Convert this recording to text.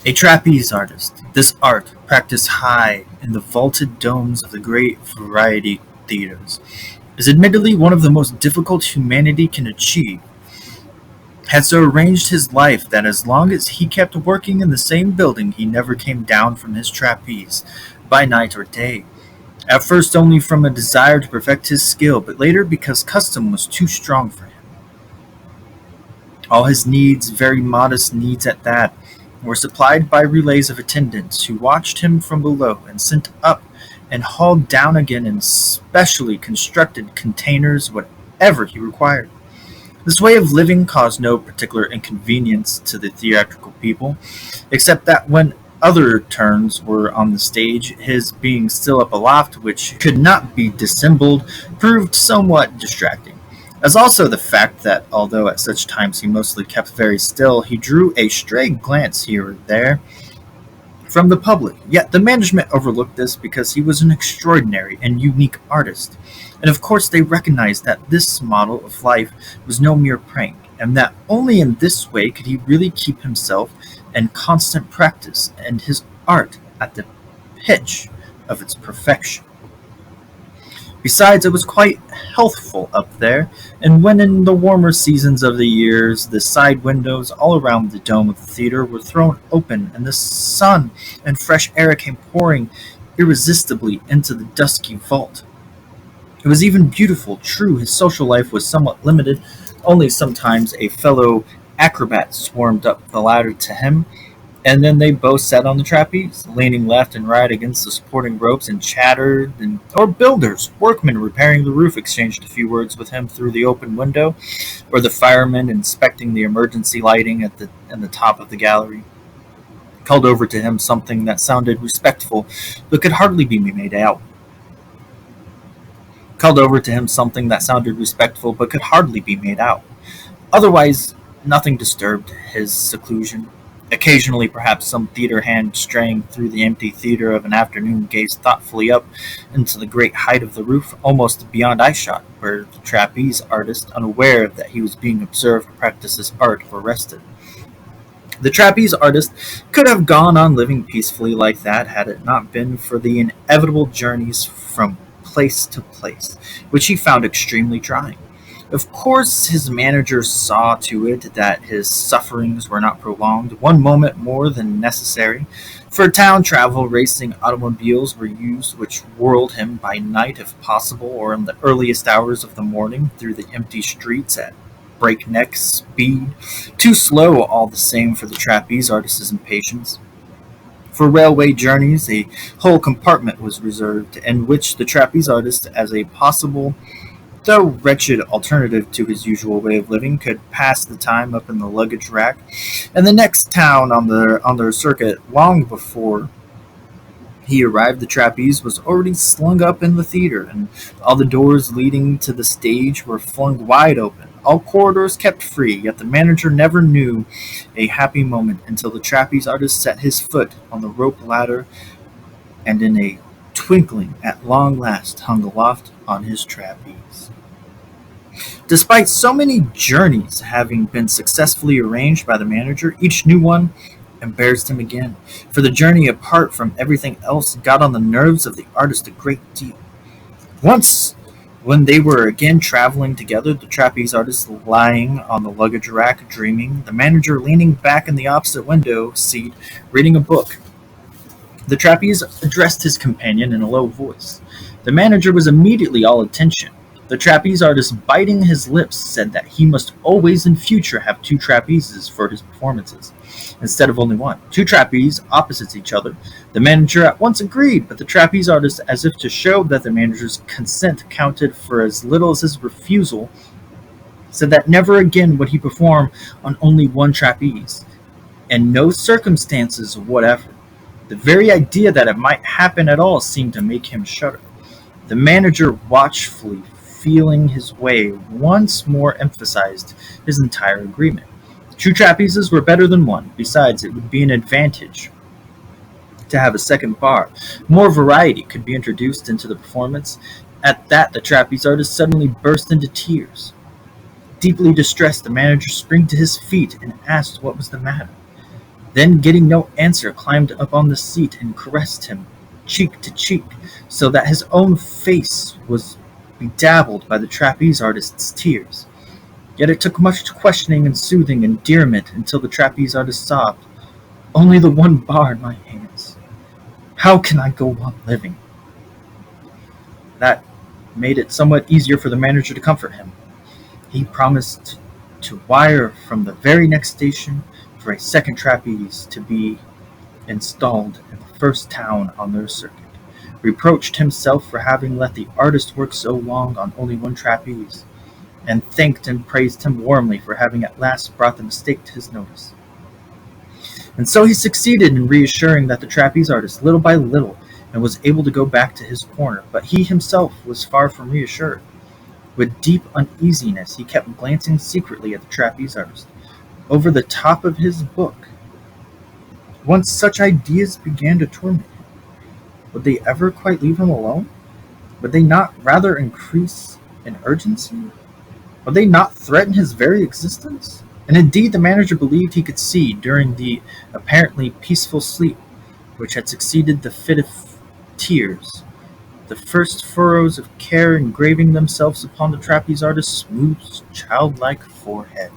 A trapeze artist, this art, practiced high in the vaulted domes of the great variety theaters, is admittedly one of the most difficult humanity can achieve, had so arranged his life that as long as he kept working in the same building he never came down from his trapeze, by night or day. At first only from a desire to perfect his skill, but later because custom was too strong for him. All his needs, very modest needs at that, were supplied by relays of attendants who watched him from below and sent up and hauled down again in specially constructed containers whatever he required. This way of living caused no particular inconvenience to the theatrical people, except that when other turns were on the stage, his being still up aloft, which could not be dissembled, proved somewhat distracting. As also the fact that, although at such times he mostly kept very still, he drew a stray glance here or there from the public. Yet the management overlooked this because he was an extraordinary and unique artist. And of course they recognized that this model of life was no mere prank, and that only in this way could he really keep himself in constant practice and his art at the pitch of its perfection. Besides, it was quite healthful up there, and when in the warmer seasons of the years the side windows all around the dome of the theater were thrown open and the sun and fresh air came pouring irresistibly into the dusky vault. It was even beautiful. True, his social life was somewhat limited. Only sometimes a fellow acrobat swarmed up the ladder to him, and then they both sat on the trapeze, leaning left and right against the supporting ropes and chattered, or builders, workmen repairing the roof exchanged a few words with him through the open window, or the firemen inspecting the emergency lighting in the top of the gallery called over to him something that sounded respectful but could hardly be made out. Called over to him something that sounded respectful but could hardly be made out. Otherwise, nothing disturbed his seclusion. Occasionally, perhaps some theater hand straying through the empty theater of an afternoon gazed thoughtfully up into the great height of the roof, almost beyond eyeshot, where the trapeze artist, unaware that he was being observed, practiced his art or rested. The trapeze artist could have gone on living peacefully like that had it not been for the inevitable journeys from place to place, which he found extremely trying. Of course, his manager saw to it that his sufferings were not prolonged one moment more than necessary. For town travel, racing automobiles were used, which whirled him by night if possible, or in the earliest hours of the morning through the empty streets at breakneck speed, too slow all the same for the trapeze artist's impatience. For railway journeys, a whole compartment was reserved, in which the trapeze artist, as a possible though wretched alternative to his usual way of living, could pass the time up in the luggage rack, and the next town on their circuit. Long before he arrived, the trapeze was already slung up in the theater, and all the doors leading to the stage were flung wide open. All corridors kept free, yet the manager never knew a happy moment until the trapeze artist set his foot on the rope ladder, and in a twinkling at long last hung aloft on his trapeze. Despite so many journeys having been successfully arranged by the manager, each new one embarrassed him again, for the journey apart from everything else got on the nerves of the artist a great deal. Once, when they were again traveling together, the trapeze artist lying on the luggage rack dreaming, the manager leaning back in the opposite window seat reading a book. The trapeze addressed his companion in a low voice. The manager was immediately all attention. The trapeze artist, biting his lips, said that he must always in future have two trapezes for his performances, instead of only one. Two trapezes opposite each other. The manager at once agreed, but the trapeze artist, as if to show that the manager's consent counted for as little as his refusal, said that never again would he perform on only one trapeze, in no circumstances whatever. The very idea that it might happen at all seemed to make him shudder. The manager, watchfully feeling his way, once more emphasized his entire agreement. Two trapezes were better than one. Besides, it would be an advantage to have a second bar. More variety could be introduced into the performance. At that, the trapeze artist suddenly burst into tears. Deeply distressed, the manager sprang to his feet and asked what was the matter. Then, getting no answer, climbed up on the seat and caressed him, cheek to cheek, so that his own face was bedabbled by the trapeze artist's tears. Yet it took much questioning and soothing endearment until the trapeze artist sobbed, "Only the one bar in my hands. How can I go on living?" That made it somewhat easier for the manager to comfort him. He promised to wire from the very next station for a second trapeze to be installed in the first town on their circuit, reproached himself for having let the artist work so long on only one trapeze, and thanked and praised him warmly for having at last brought the mistake to his notice. And so he succeeded in reassuring that the trapeze artist little by little, and was able to go back to his corner, but he himself was far from reassured. With deep uneasiness, he kept glancing secretly at the trapeze artist, over the top of his book. Once such ideas began to torment him, would they ever quite leave him alone? Would they not rather increase in urgency? Would they not threaten his very existence? And indeed the manager believed he could see, during the apparently peaceful sleep which had succeeded the fit of tears, the first furrows of care engraving themselves upon the trapeze artist's smooth, childlike forehead.